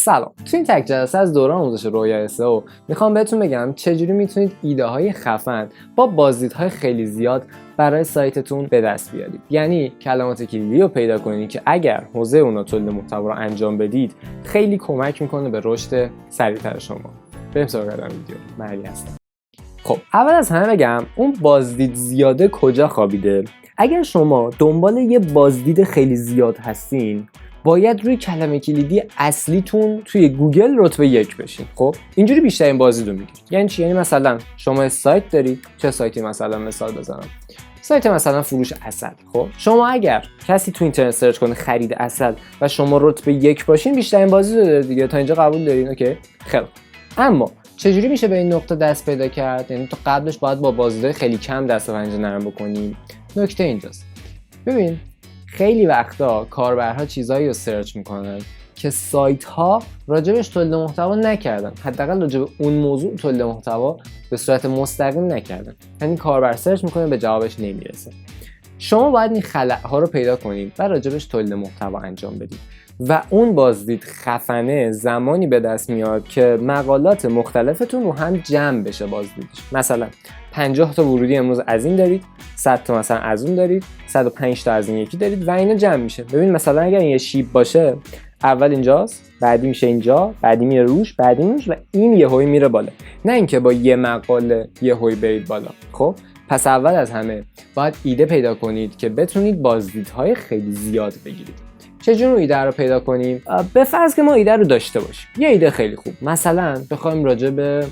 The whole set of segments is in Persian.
سلام. تو این تک جلسه از دوران آموزش رویا SEO میخوام بهتون بگم چجوری میتونید ایده های خفن با بازدیدهای خیلی زیاد برای سایتتون به دست بیارید. یعنی کلمات کلیدی رو پیدا کنید که اگر حوزه اونا تولید محتوا رو انجام بدید خیلی کمک میکنه به رشد سریعتر شما. بریم سراغ ویدیو. مهدی هستم. خب اول از همه بگم اون بازدید زیاده کجا خوابیده؟ اگر شما دنبال یه بازدید خیلی زیاد هستین باید روی کلمه کلیدی اصلیتون توی گوگل رتبه 1 بشین. خب اینجوری بیشترین بازدید رو میگیرید. یعنی چی؟ یعنی مثلا شما سایت دارید، چه سایتی مثلا مثال بزنم؟ سایت مثلا فروش عسل. خب شما اگر کسی تو اینترنت سرچ کنه خرید عسل و شما رتبه 1 باشین بیشترین بازدید رو دارید دیگه. تا اینجا قبول دارین؟ اوکی خیلی. اما چجوری میشه به این نقطه دست پیدا کرد؟ یعنی تو قبلش باید با بازدید خیلی کم دست و پنجه نرم بکنیم. نکته اینجاست. ببین خیلی وقتا کاربرها چیزایی رو سرچ میکنن که سایت ها راجبش تولید محتوا نکردن، حداقل راجب اون موضوع تولید محتوا به صورت مستقیم نکردن. یعنی کاربر سرچ میکنه به جوابش نمیرسه. شما باید این خلأ ها رو پیدا کنید و راجبش تولید محتوا انجام بدید و اون بازدید خفنه زمانی به دست میاد که مقالات مختلفتون رو هم جمع بشه بازدیدش. مثلا 50 تا ورودی امروز از این دارید، 100 تا مثلا از اون دارید، 105 تا از این یکی دارید و اینا جمع میشه. ببین مثلا اگر این یه شیب باشه اول اینجاست، بعدی میشه اینجا، بعدی میره روش، بعدی روش و این یهویی میره بالا. نه اینکه با یه مقاله یهویی برید بالا. خب پس اول از همه باید ایده پیدا کنید که بتونید بازدیدهای خیلی زیاد بگیرید. چجوری ایده رو پیدا کنیم؟ به فرض که ما ایده رو داشته باشیم. یه ایده خیلی خوب. مثلا بخوایم راجع به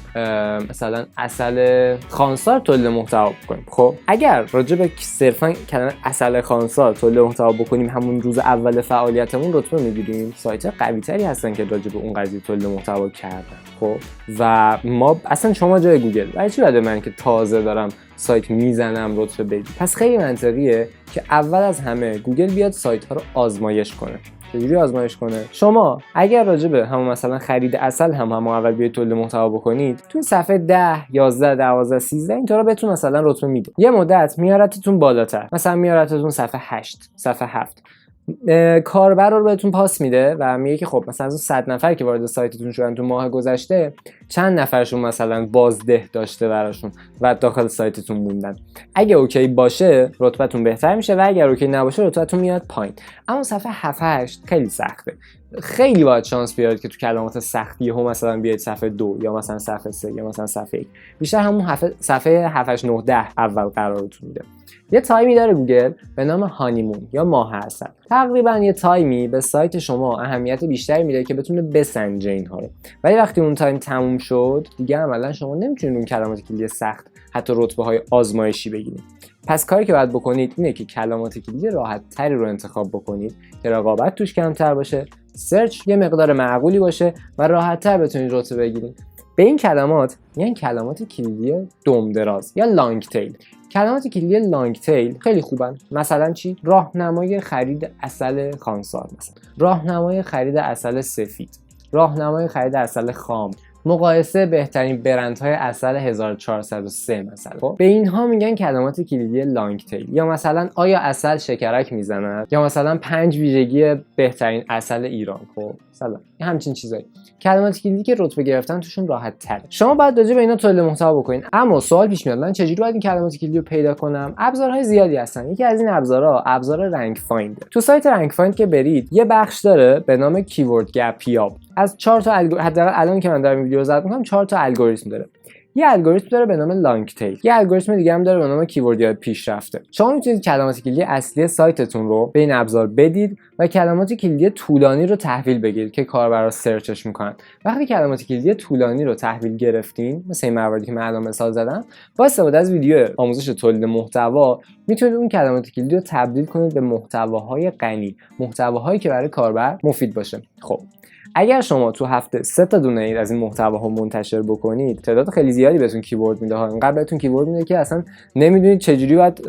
مثلا عسل خانسار تولید محتوا بکنیم. خب اگر راجع به صرفا کلمه عسل خانسار تولید محتوا بکنیم همون روز اول فعالیتمون رتبه میگیریم. سایت‌ها قوی‌تری هستن که راجع به اون قضیه تولید محتوا کردن. خب و ما اصلا شما جای گوگل برای چی باید من که تازه دارم سایت میزنم رتبه بگیرم؟ پس خیلی منطقیه که اول از همه گوگل بیاد سایت ها رو آزمایش کنه. چجوری آزمایش کنه؟ شما اگر راجع به همون مثلا خرید عسل هم اول بیاید تولید محتوا بکنید تو صفحه 10 11 12 13 اینطورا بهتون مثلا رتبه میده. یه مدت میارتتون بالاتر، مثلا میارتتون صفحه 8 صفحه 7 کاربر رو بهتون پاس میده و میگه که خب مثلا از اون 100 نفر که وارد سایتتون شدن تو ماه گذشته چند نفرشون مثلا بازده داشته براشون و داخل سایتتون موندن. اگه اوکی باشه رتبهتون بهتر میشه و اگر اوکی نباشه رتبهتون میاد پایین. اما صفحه 7 8 خیلی سخته. خیلی باید شانس بیارید که تو کلمات سختی هم مثلا بیاید صفحه 2 یا مثلا صفحه 3 یا مثلا صفحه 1. بیشتر همون صفحه 7 8 9 10 اول قرارتون میده. یه تایمی داره گوگل به نام هانیمون یا ماه عسل. تقریبا یه تایمی به سایت شما اهمیت بیشتری میده که بتونه بسنجه اینها رو. ولی وقتی اون تایم تموم شد دیگه عملا شما نمیتونید اون کلمات کلیدی سخت حتی رتبه های آزمایشی بگیرید. پس کاری که باید بکنید اینه که کلمات کلیدی راحت تری رو انتخاب بکنید که رقابت توش کمتر باشه، سرچ یه مقدار معقولی باشه و راحت تر بتونید رتبه بگیرید. به این کلمات یعنی کلمات کلیدی دم دراز یا لانگ تیل. کلمات کلیدی لانگ تیل خیلی خوبن. مثلا چی؟ راهنمای خرید عسل خانسار، مثلا راهنمای خرید عسل سفید، راهنمای خرید عسل خام، مقایسه بهترین برندهای عسل 1403 مثلا. خب به اینها میگن کلمات کلیدی لانگ تیل. یا مثلا آیا عسل شکرک میزند، یا مثلا 5 ویژگی بهترین عسل ایران. خب مثلا همچین چیزایی. کلمات کلیدی که رتبه گرفتن توشون راحت تره. شما باید راجع به اینا تولید محتوا بکنین. اما سوال پیش میاد من چجوری باید این کلمات کلیدی رو پیدا کنم؟ ابزارهای زیادی هستن. یکی از این ابزارها ابزار رنک فایند. تو سایت رنک فایند که برید یه بخش داره به نام کیورد گپیاب. از 4 تا حداقل الان که من دارم ویدیو ضبط می‌کنم 4 تا الگوریتم داره. یه الگوریتم داره به نام لانگ تیل، یه الگوریتم دیگه هم داره به نام کیورد یاد پیشرفته. شما میتونید کلمات کلیدی اصلی سایتتون رو به این ابزار بدید و کلمات کلیدی طولانی رو تحویل بگیرید که کاربرا سرچش میکنن. وقتی کلمات کلیدی طولانی رو تحویل گرفتین، مثل این مواردی که من الان مثال زدم، با استفاده از ویدیو آموزش تولید محتوا میتونید اون کلمات کلیدی رو تبدیل کنید به محتواهای غنی، محتواهایی که برای کاربر مفید باشه. خب اگر شما تو هفته 3 تا دونه اید از این محتواها منتشر بکنید تعداد خیلی زیادی بهتون کیورد میده. اینقدر بهتون کیورد میده که اصلا نمیدونید چجوری باید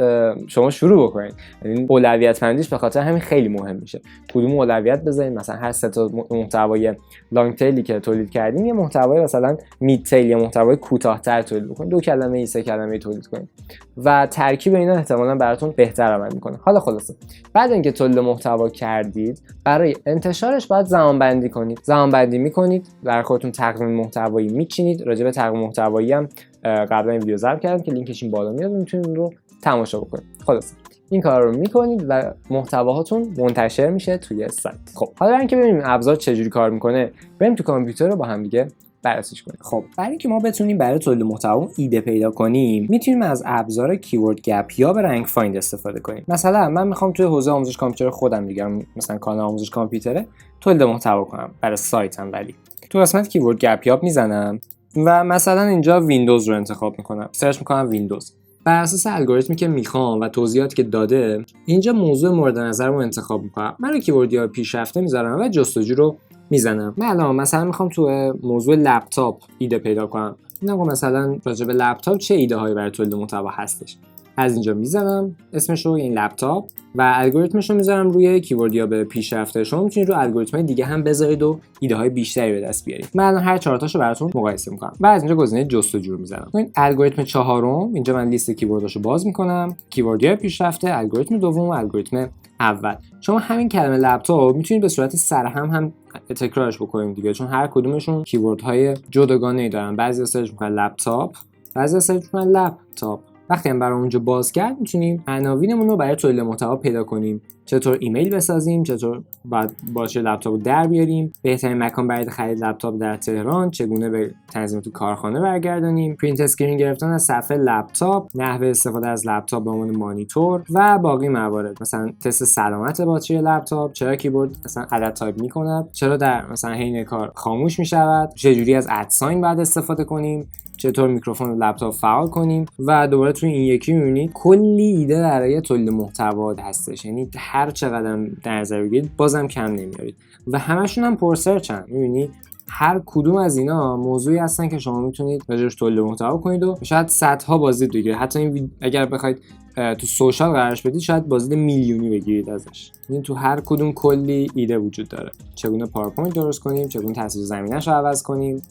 شما شروع بکنید. یعنی اولویت بندیش به خاطر همین خیلی مهم میشه. کدوم اولویت بذارید؟ مثلا هر 3 تا محتوای لانگ تیلی که تولید کردین یه محتوای مثلا مید تیل یا محتوای کوتاه‌تر تولید بکنید. 2 کلمه ای 3 کلمه ای تولید کنید و ترکیب اینا احتمالاً براتون بهتر عمل میکنه. حالا خلاصه بعد اینکه تولید محتوا کردید برای انتشارش باید زمان بندی کنید. میکنید، زمان بندی میکنید، در خودتون تقویم محتوایی میچینید. راجع به تقویم محتوایی هم قبلا ویدیو ضبط کردم که لینکش این بالا میاد، میتونید اون رو تماشا بکنید. خلاص این کار رو میکنید و محتواهاتون منتشر میشه توی سایت. خب حالا اینکه ببینیم ابزار چجوری کار میکنه، بریم تو کامپیوتر رو با هم دیگه بررسیش کنیم. خب برای اینکه ما بتونیم برای تولید محتوا ایده پیدا کنیم، میتونیم از ابزار کیورد گپ یا به رنگ فایند استفاده کنیم. مثلا من میخوام توی حوزه آموزش کامپیوتر خودم دیگه، مثلا کانال آموزش کامپیوتره، تولید محتوا کنم برای سایتم، ولی تو قسمت کیورد گپ یا میزنم و مثلا اینجا ویندوز رو انتخاب میکنم، سرچ میکنم ویندوز. بر اساس الگوریتمی که میخوام و توضیحاتی که داده، اینجا موضوع مورد نظرمو انتخاب میکنم. من کیورد یا پیشرفته میذارم و جستجو رو میزنم. من الان مثلا میخوام تو موضوع لپتاپ ایده پیدا کنم. نگم مثلا راجع به لپتاپ چه ایده هایی برای تولید محتوا هستش. از اینجا میزنم اسمشو، این لپتاپ، و الگوریتمش رو میذارم روی کیورد یا به پیشرفته. شما میتونید رو الگوریتم دیگه هم بذارید و ایده های بیشتری به دست بیارید. من الان هر 4 تاشو براتون مقایسه میکنم و از اینجا گزینه جستجو رو میزنم. این الگوریتم چهارم، اینجا من لیست کیورداشو باز میکنم، کیورد یا پیشرفته، الگوریتم دوم و الگوریتم اول. شما همین کلمه لپتاپ میتونید به صورت سرهم تکرارش بکنید دیگه، چون هر کدومشون کیوردهای جداگانه‌ای دارن. بعضی سرچ میکنن لپتاپ، بعضی سرچ میکنن لپتاپ. وقتی هم برای اونجا باز کرد، میتونیم عناوینمون رو برای تولید محتوا پیدا کنیم. چطور ایمیل بسازیم، چطور باید باشه لپتاپ رو در بیاریم، بهترین مکان برای خرید لپتاپ در تهران، چگونه به تنظیم تو کارخانه برگردانیم، پرینت اسکرین گرفتن از صفحه لپتاپ، نحوه استفاده از لپتاپ به عنوان مانیتور و باقی موارد. مثلا تست سلامت باتری لپتاپ، چرا کیبورد مثلا عدد تایپ می‌کند، چرا در مثلا حین کار خاموش می‌شود، چجوری از ادساین بعد استفاده کنیم، چطور میکروفون لپتاپ فعال کنیم. و دوباره توی این یکی می‌بینید کلی ایده برای تولید محتوا هستش. یعنی هر چقدر در نظر بگیرید بازم کم نمیارید و همشون هم پرسرچن. می‌بینید هر کدوم از اینا موضوعی هستن که شما میتونید راجعش تولید محتوا کنید و شاید صدها بازدید بگیرید. حتی این اگر بخواید تو سوشال قرارش بدید، شاید بازدید میلیونی بگیرید ازش. این تو هر کدوم کلی ایده وجود داره. چگونه پاورپوینت درست کنیم، چگونه تصویر زمینه‌اش رو عوض کنیم،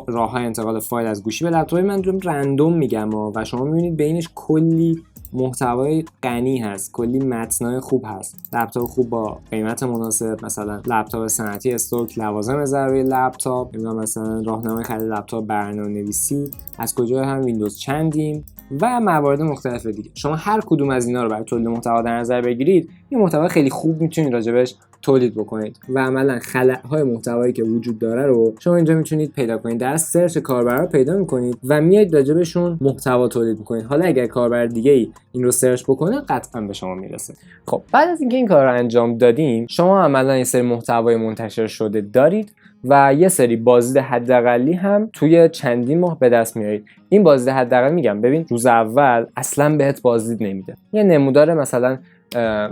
راه‌های انتقال فایل از گوشی به لپتاپ. من رندوم میگم و شما می‌بینید بینش کلی محتوای غنی هست، کلی متنای خوب هست. لپتاپ خوب با قیمت مناسب، مثلا لپتاپ صنعتی استوک، لوازم ضروری لپتاپ، مثلا راهنمای خرید لپتاپ، برنامه‌نویسی، از کجا هم ویندوز چندیم و موارد مختلف دیگه. شما هر کدوم از اینا رو برای تولید محتوا در نظر بگیرید، این محتوا خیلی خوب میتونید راجبش تولید بکنید و عملا خلأهای محتوایی که وجود داره رو شما اینجا میتونید پیدا کنید. در سرچ کاربرا پیدا میکنید و میایید راجبشون محتوا تولید میکنید. حالا اگر کاربر دیگه ای این رو سرچ بکنه، قطعا به شما میرسه. خب بعد از اینکه این کار رو انجام دادیم، شما عملا این سری محتوای منتشر شده دارید و یه سری بازدید حداقلی هم توی چندین ماه به دست میارید. این بازدید حداقل میگم ببین روز اول اصلا بهت بازدید نمیده. یه نمودار مثلا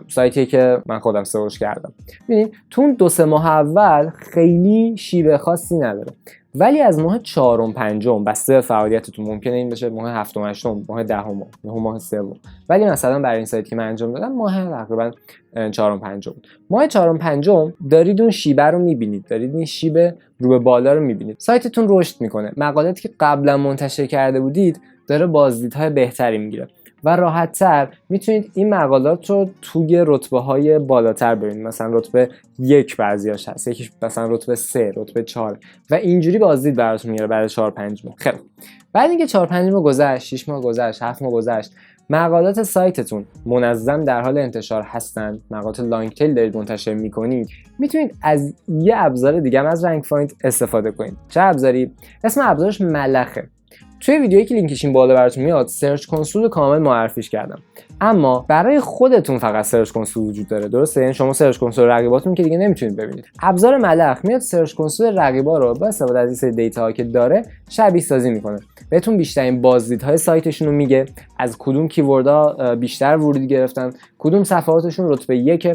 سایتی که من خودم سئوش کردم، ببینید تو اون 2-3 ماه اول خیلی شیوه خاصی نداره، ولی از ماه 4م 5م بسته به فعالیتتون ممکنه این بشه ماه 7م 8م ماه 10م ماه 3م، ولی مثلا برای این سایت که من انجام دادم ماه تقریبا 4م 5م ماه 4م 5م دارید اون شیبه رو میبینید، دارید این شیبه رو به بالا رو میبینید. سایتتون رشد میکنه، مقالاتی که قبلا منتشر کرده بودید داره بازدیدهای بهتری میگیره و راحت‌تر میتونید این مقالات رو توی رتبه‌های بالاتر ببینید. مثلا رتبه 1 بعضیاش هست، یکیش مثلا رتبه 3، رتبه 4 و اینجوری بازدید براتون میاره برای 4-5 ماه. خیلی بعد اینکه 4-5 ماه گذشت، 6 ماه گذشت، 7 ماه گذشت، مقالات سایتتون منظم در حال انتشار هستند، مقالات لانگ تیل دارید منتشر میکنید، میتونید از یه ابزار دیگه هم از رنگ فایند استفاده کنید. چه ابزاری؟ اسم ابزارش ملخه. توی ویدیویی که لینکش این بالا براتون میاد سرچ کنسول کامل معرفیش کردم، اما برای خودتون فقط سرچ کنسول وجود داره، درسته؟ یعنی شما سرچ کنسول رقیباتون که دیگه نمیتونید ببینید. ابزار ملخ میاد سرچ کنسول رقیبا رو با استفاده از این سری دیتا که داره شبیه سازی میکنه، بهتون بیشترین بازدیدهای سایتشون رو میگه، از کدوم کیوردها بیشتر ورودی گرفتن، کدوم صفحاتشون رتبه 1.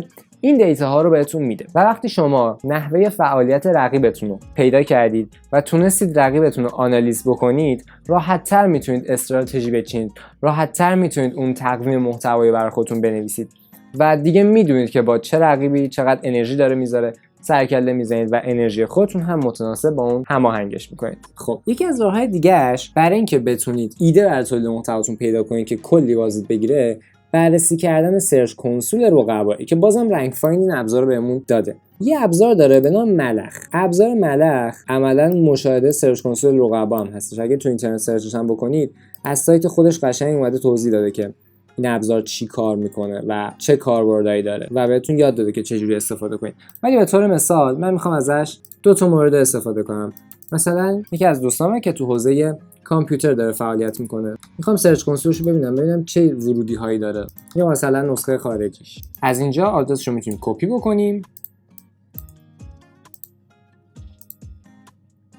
این دیتا ها رو بهتون میده و وقتی شما نحوه فعالیت رقیبتون رو پیدا کردید و تونستید رقیبتون رو آنالیز بکنید، راحت‌تر میتونید استراتژی بچینید، راحت‌تر میتونید اون تقویم محتوایی برای خودتون بنویسید و دیگه میدونید که با چه رقیبی چقدر انرژی داره میذاره، سرکله میزنید و انرژی خودتون هم متناسب با اون هماهنگش میکنید. خب یکی از راه‌های دیگه‌اش برای اینکه بتونید ایده برای تولید محتواتون پیدا کنید که کلی بازدید بگیره، بررسی کردن سرچ کنسول رقبایی که بازم رنگ فایند این ابزار رو بهمون داده. یه ابزار داره به نام ملخ. ابزار ملخ عملاً مشاهده سرچ کنسول رقبا هم هستش. اگه تو اینترنت سرچش هم بکنید از سایت خودش قشنگ اومده توضیح داده که این ابزار چی کار میکنه و چه کاربردی داره و بهتون یاد داده که چجوری استفاده کنید. ولی به طور مثال من میخوام ازش دو تا مورد استفاده کنم. مثلا یکی از دوستامه که تو حوزه کامپیوتر داره فعالیت میکنه، میخوام سرچ کنسولشو ببینم چه ورودی هایی داره، یا مثلا نسخه خارجیش. از اینجا آدرسشو میتونیم کپی بکنیم.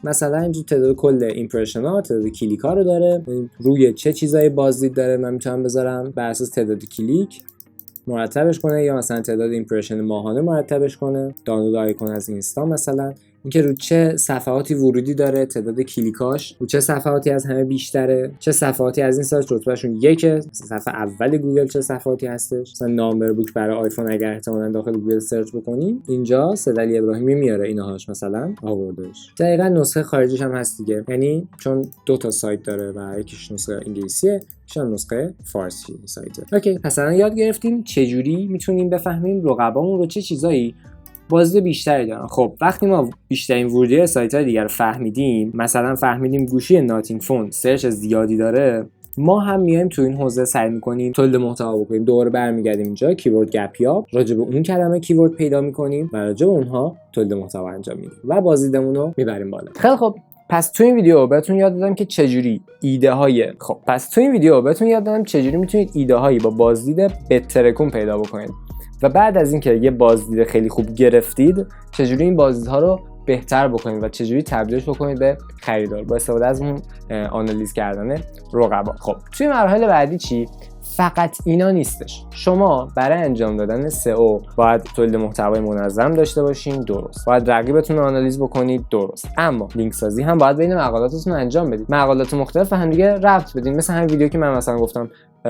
مثلا اینجا تعداد کل ایمپرشن ها، تعداد کلیک ها رو داره، روی چه چیزایی بازدید داره من میتونم بذارم بر اساس تعداد کلیک مرتبش کنه، یا مثلا تعداد ایمپرشن ماهانه مرتبش کنه، دانلود آیکون از اینستا مثلا، اینکه رو چه صفحاتی ورودی داره، تعداد کلیکاش رو چه صفحاتی از همه بیشتره، چه صفحاتی از این سایت رتبهشون یکه، صفحه اول گوگل چه صفحاتی هستش. مثلا نامبر بوک برای آیفون اگر احتمالاً داخل گوگل سرچ بکنیم اینجا سدلی ابراهیمی میاره اینهاش مثلا آوردش. دقیقاً نسخه خارجیش هم هست دیگه، یعنی چون دو تا سایت داره و یکیش نسخه انگلیسیه شون نسخه فارسی سایت. اوکی، پس الان یاد گرفتیم چجوری میتونیم بفهمیم رقبامون رو چه چیزایی بازدید بیشتری دارن. خب وقتی ما بیشترین ورودی سایت‌های دیگر رو فهمیدیم، مثلا فهمیدیم گوشی ناتینگ فون سرچ زیادی داره، ما هم میایم تو این حوزه سعی می‌کنیم تولید محتوا بکنیم. دوباره برمیگردیم اینجا کیورد گپیاب، راجع به اون کلمه کیورد پیدا می‌کنیم و راجع به اونها تولید محتوا انجام میدیم و بازدیدمون رو میبریم بالا. خیلی خب، پس تو این ویدیو بهتون یاد دادم که چجوری میتونید ایده هایی با بازدید بترکون پیدا بکنید و بعد از اینکه یه بازدید خیلی خوب گرفتید چجوری این بازدیدها رو بهتر بکنید و چجوری تبدیلش بکنید به خریدار با استفاده از اون آنالیز کردن رقبا. خب توی مراحل بعدی چی؟ فقط اینا نیستش. شما برای انجام دادن SEO باید تولید محتوای منظم داشته باشین، درست. باید رقیبتون رو آنالیز بکنید، درست. اما لینک سازی هم باید بین مقالاتتون انجام بدید. مقالات مختلف هم دیگه ربط بدین. مثلا همین ویدیو که من مثلا گفتم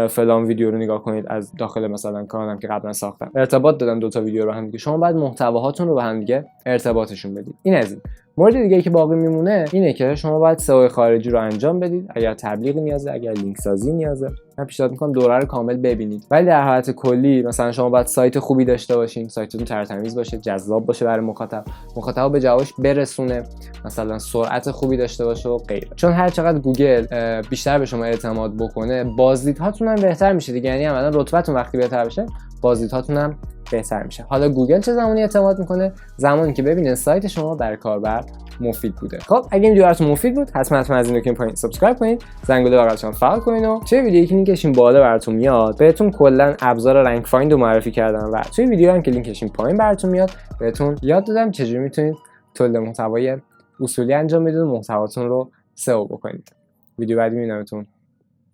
فلان ویدیو رو نگاه کنید از داخل مثلا کانالم که قبلا ساختم، ارتباط دادم دو تا ویدیو رو هم دیگه. شما باید محتواهاتون رو به هم دیگه ارتباطشون بدید. این از این. مورد دیگه که باقی میمونه اینه که شما باید SEO خارجی رو انجام بدید. اگر تبلیغ نیازه، اگر لینک سازی نیازه، من پیشنهاد میکنم دوره رو کامل ببینید. ولی در حالت کلی مثلا شما باید سایت خوبی داشته باشین، سایتتون ترتمیز باشه، جذاب باشه برای مخاطب به جواش برسونه، مثلا سرعت خوبی داشته باشه و غیره. چون هر چقدر گوگل بیشتر به شما اعتماد بکنه، بازدیدهاتون هم بهتر میشه دیگه. یعنی عملاً رتبهتون وقتی بهتر بشه، بازدیدهاتون هم بهتر میشه. حالا گوگل چه زمانی اعتماد میکنه؟ زمانی که ببینه سایت شما برای کاربر مفید بوده. خب اگه این ویدیو براتون مفید بود حتما از این که پایین سابسکرایب کنید، زنگوله بغلش هم فعال کنید و توی ویدیویی که لینکش این بالا براتون میاد بهتون کلا ابزار رنک فایند رو معرفی کردم و توی ویدیو هم که لینکش این پایین براتون میاد بهتون یاد دادم چجوری میتونید تولید محتوای اصولی انجام بدید و محتواتون رو SEO بکنید. ویدیو بعدی میبینمتون.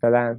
فعلا